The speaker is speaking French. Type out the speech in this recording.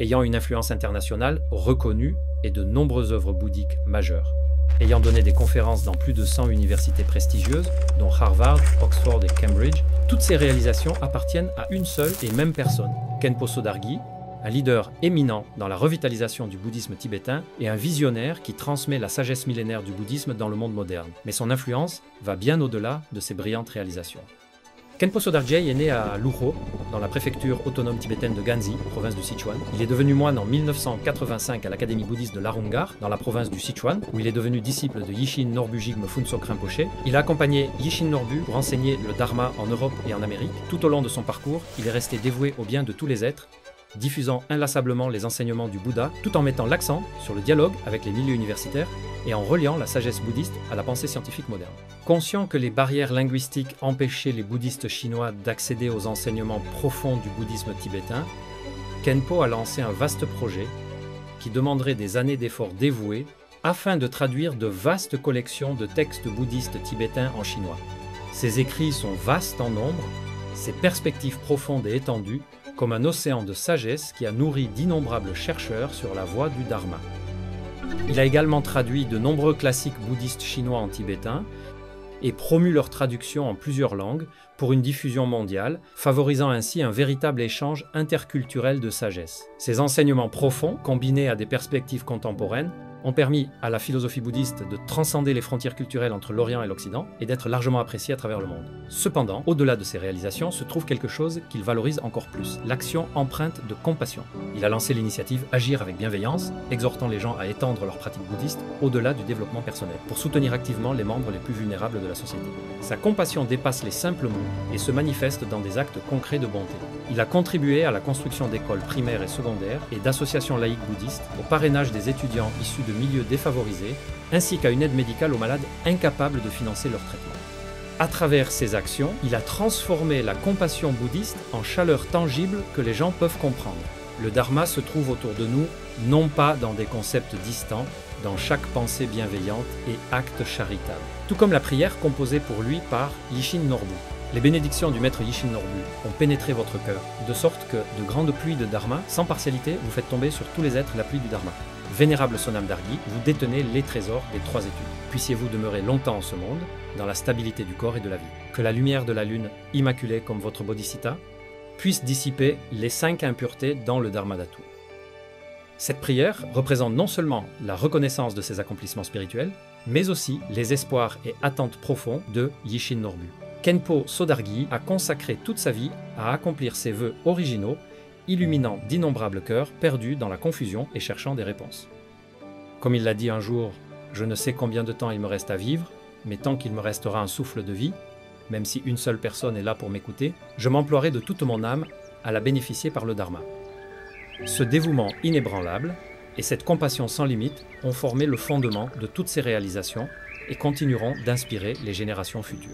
ayant une influence internationale reconnue et de nombreuses œuvres bouddhiques majeures. Ayant donné des conférences dans plus de 100 universités prestigieuses, dont Harvard, Oxford et Cambridge, toutes ces réalisations appartiennent à une seule et même personne, Khenpo Sodargye, un leader éminent dans la revitalisation du bouddhisme tibétain et un visionnaire qui transmet la sagesse millénaire du bouddhisme dans le monde moderne. Mais son influence va bien au-delà de ses brillantes réalisations. Khenpo Sodargye est né à Luho, dans la préfecture autonome tibétaine de Ganzi, province du Sichuan. Il est devenu moine en 1985 à l'académie bouddhiste de Larungar, dans la province du Sichuan, où il est devenu disciple de Yishin Norbu Jigme Phuntsok Rinpoché. Il a accompagné Yishin Norbu pour enseigner le Dharma en Europe et en Amérique. Tout au long de son parcours, il est resté dévoué au bien de tous les êtres, diffusant inlassablement les enseignements du Bouddha, tout en mettant l'accent sur le dialogue avec les milieux universitaires et en reliant la sagesse bouddhiste à la pensée scientifique moderne. Conscient que les barrières linguistiques empêchaient les bouddhistes chinois d'accéder aux enseignements profonds du bouddhisme tibétain, Khenpo a lancé un vaste projet qui demanderait des années d'efforts dévoués afin de traduire de vastes collections de textes bouddhistes tibétains en chinois. Ses écrits sont vastes en nombre, ses perspectives profondes et étendues, comme un océan de sagesse qui a nourri d'innombrables chercheurs sur la voie du Dharma. Il a également traduit de nombreux classiques bouddhistes chinois en tibétain et promu leur traduction en plusieurs langues pour une diffusion mondiale, favorisant ainsi un véritable échange interculturel de sagesse. Ces enseignements profonds, combinés à des perspectives contemporaines, ont permis à la philosophie bouddhiste de transcender les frontières culturelles entre l'Orient et l'Occident et d'être largement appréciée à travers le monde. Cependant, au-delà de ces réalisations se trouve quelque chose qu'il valorise encore plus, l'action empreinte de compassion. Il a lancé l'initiative Agir avec bienveillance, exhortant les gens à étendre leurs pratiques bouddhistes au-delà du développement personnel, pour soutenir activement les membres les plus vulnérables de la société. Sa compassion dépasse les simples mots et se manifeste dans des actes concrets de bonté. Il a contribué à la construction d'écoles primaires et secondaires et d'associations laïques bouddhistes, au parrainage des étudiants issus de milieux défavorisés, ainsi qu'à une aide médicale aux malades incapables de financer leur traitement. À travers ses actions, il a transformé la compassion bouddhiste en chaleur tangible que les gens peuvent comprendre. Le Dharma se trouve autour de nous, non pas dans des concepts distants, dans chaque pensée bienveillante et acte charitable. Tout comme la prière composée pour lui par Yishin Norbu. Les bénédictions du maître Yishin Norbu ont pénétré votre cœur, de sorte que de grandes pluies de Dharma, sans partialité, vous faites tomber sur tous les êtres la pluie du Dharma. Vénérable Sonam Dargye, vous détenez les trésors des trois études. Puissiez-vous demeurer longtemps en ce monde, dans la stabilité du corps et de la vie. Que la lumière de la lune, immaculée comme votre bodhisattva, puisse dissiper les 5 impuretés dans le Dharmadhatu. Cette prière représente non seulement la reconnaissance de ses accomplissements spirituels, mais aussi les espoirs et attentes profonds de Yishin Norbu. Khenpo Sodargye a consacré toute sa vie à accomplir ses vœux originaux, illuminant d'innombrables cœurs perdus dans la confusion et cherchant des réponses. Comme il l'a dit un jour, « Je ne sais combien de temps il me reste à vivre, mais tant qu'il me restera un souffle de vie, même si une seule personne est là pour m'écouter, je m'emploierai de toute mon âme à la bénéficier par le Dharma. » Ce dévouement inébranlable et cette compassion sans limite ont formé le fondement de toutes ces réalisations et continueront d'inspirer les générations futures.